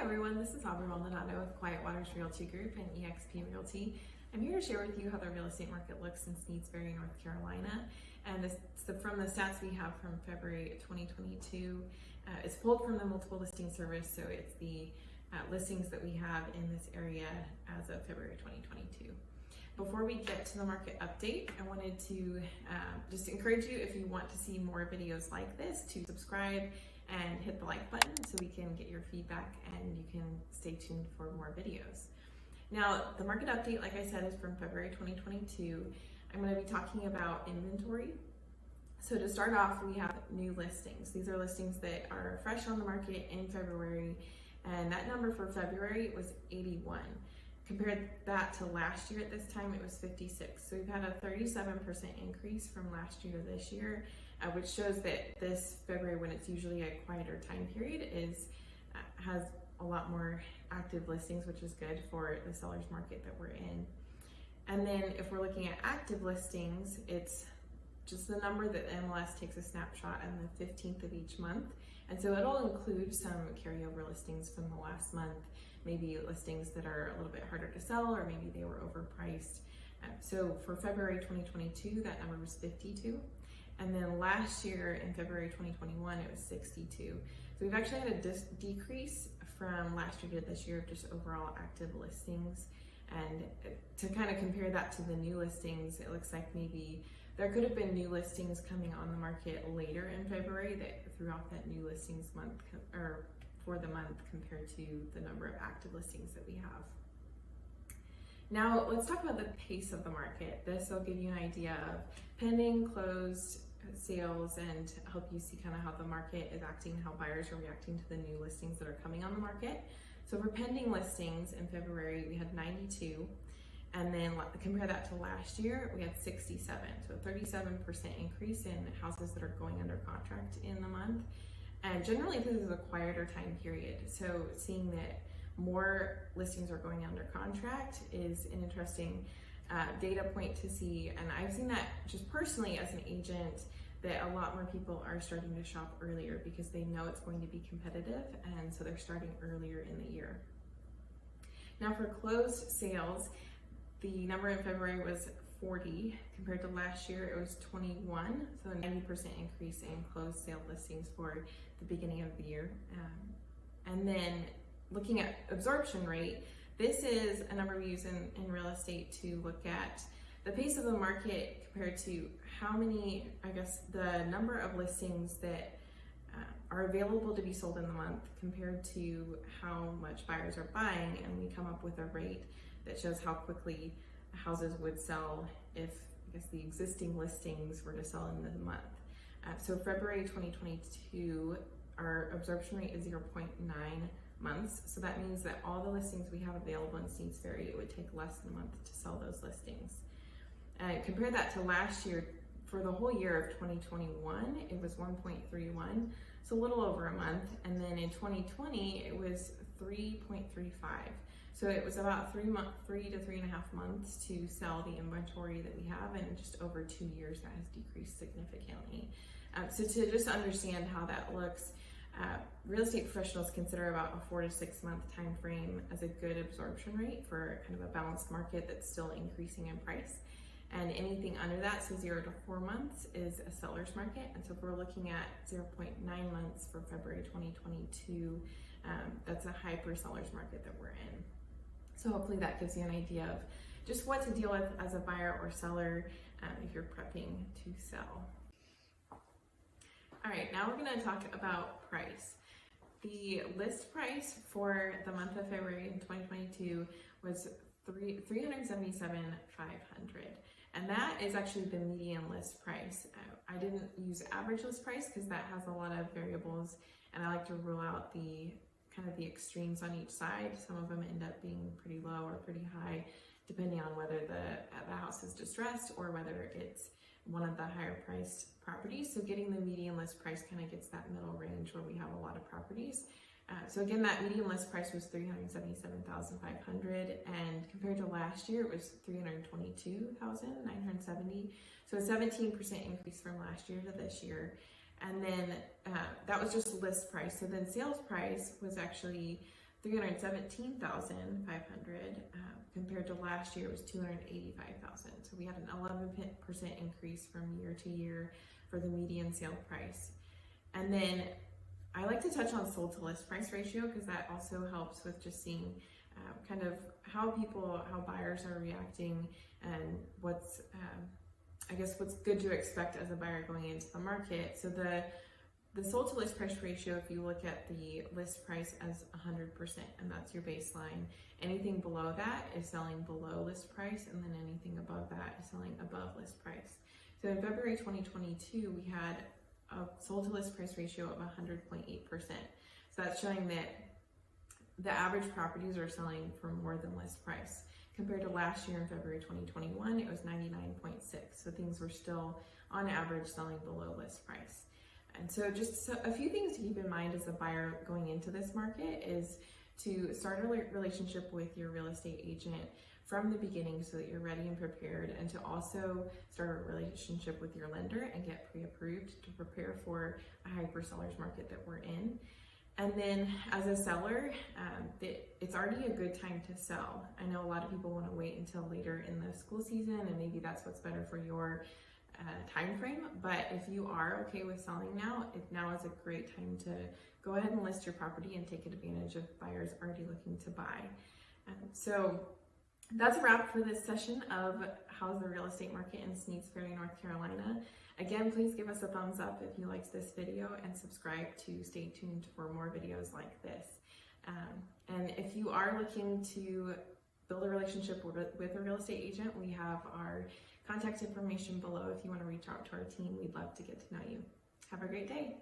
everyone, this is Aubrey with Quiet Waters Realty Group and eXp Realty. I'm here to share with you how the real estate market looks in Sneads Ferry, North Carolina. And from the stats we have from February 2022. It's pulled from the multiple listing service, so it's the listings that we have in this area as of February 2022. Before we get to the market update, I wanted to just encourage you, if you want to see more videos like this, to subscribe and hit the like button so we can get your feedback and you can stay tuned for more videos. Now, the market update, like I said, is from February 2022. I'm going to be talking about inventory. So to start off, we have new listings. These are listings that are fresh on the market in February, and that number for February was 81. Compared that to last year at this time, it was 56. So we've had a 37% increase from last year to this year, which shows that this February, when it's usually a quieter time period, has a lot more active listings, which is good for the seller's market that we're in. And then if we're looking at active listings, it's just the number that MLS takes a snapshot on the 15th of each month. And so it'll include some carryover listings from the last month, maybe listings that are a little bit harder to sell, or maybe they were overpriced. So for February 2022, that number was 52. And then last year in February 2021, it was 62. So we've actually had a decrease from last year to this year of just overall active listings. And to kind of compare that to the new listings, it looks like maybe there could have been new listings coming on the market later in February that threw off that new listings month, or for the month, compared to the number of active listings that we have. Now let's talk about the pace of the market. This will give you an idea of pending, closed sales, and help you see kind of how the market is acting, how buyers are reacting to the new listings that are coming on the market. So for pending listings in February, we had 92. And then compare that to last year, we had 67. So a 37% increase in houses that are going under contract in the month. And generally this is a quieter time period. So seeing that more listings are going under contract is an interesting data point to see. And I've seen that just personally as an agent, that a lot more people are starting to shop earlier because they know it's going to be competitive. And so they're starting earlier in the year. Now for closed sales, the number in February was 40. Compared to last year, it was 21. So a 90% increase in closed sale listings for the beginning of the year. And then looking at absorption rate, this is a number we use in real estate to look at the pace of the market compared to how many, the number of listings that are available to be sold in the month compared to how much buyers are buying, and we come up with a rate that shows how quickly houses would sell if the existing listings were to sell in the month. So February 2022, our absorption rate is 0.9 months. So that means that all the listings we have available in Sneads Ferry, it would take less than a month to sell those listings. Compare that to last year. For the whole year of 2021, it was 1.31, so a little over a month. And then in 2020, it was 3.35. So it was about 3 to 3.5 months to sell the inventory that we have, and just over 2 years that has decreased significantly. So to just understand how that looks, real estate professionals consider about a 4 to 6 month time frame as a good absorption rate for kind of a balanced market that's still increasing in price. And anything under that, so 0 to 4 months, is a seller's market. And so if we're looking at 0.9 months for February 2022, that's a hyper seller's market that we're in. So hopefully that gives you an idea of just what to deal with as a buyer or seller if you're prepping to sell. All right, now we're going to talk about price. The list price for the month of February in 2022 was $377,500, and that is actually the median list price. I didn't use average list price because that has a lot of variables, and I like to rule out the extremes on each side. Some of them end up being pretty low or pretty high, depending on whether the house is distressed or whether it's one of the higher priced properties. So getting the median list price kind of gets that middle range where we have a lot of properties. So again, that median list price was $377,500, and compared to last year, it was $322,970. So a 17% increase from last year to this year. And then that was just list price. So then sales price was actually 317,500 compared to last year it was 285,000. So we had an 11% increase from year to year for the median sale price. And then I like to touch on sold to list price ratio because that also helps with just seeing kind of how buyers are reacting and what's good to expect as a buyer going into the market. So the sold to list price ratio, if you look at the list price as 100%, and that's your baseline, anything below that is selling below list price, and then anything above that is selling above list price. So in February 2022, we had a sold to list price ratio of 100.8%. So that's showing that the average properties are selling for more than list price. Compared to last year in February 2021, it was 99.6. So things were still on average selling below list price. And so just a few things to keep in mind as a buyer going into this market is to start a relationship with your real estate agent from the beginning so that you're ready and prepared, and to also start a relationship with your lender and get pre-approved to prepare for a hyper seller's market that we're in. And then as a seller, it's already a good time to sell. I know a lot of people want to wait until later in the school season, and maybe that's what's better for your time frame. But if you are okay with selling now is a great time to go ahead and list your property and take advantage of buyers already looking to buy. So that's a wrap for this session of how's the real estate market in Sneads Ferry, North Carolina. Again, please give us a thumbs up if you liked this video and subscribe to stay tuned for more videos like this. And if you are looking to build a relationship with a real estate agent, we have our contact information below. If you want to reach out to our team, we'd love to get to know you. Have a great day.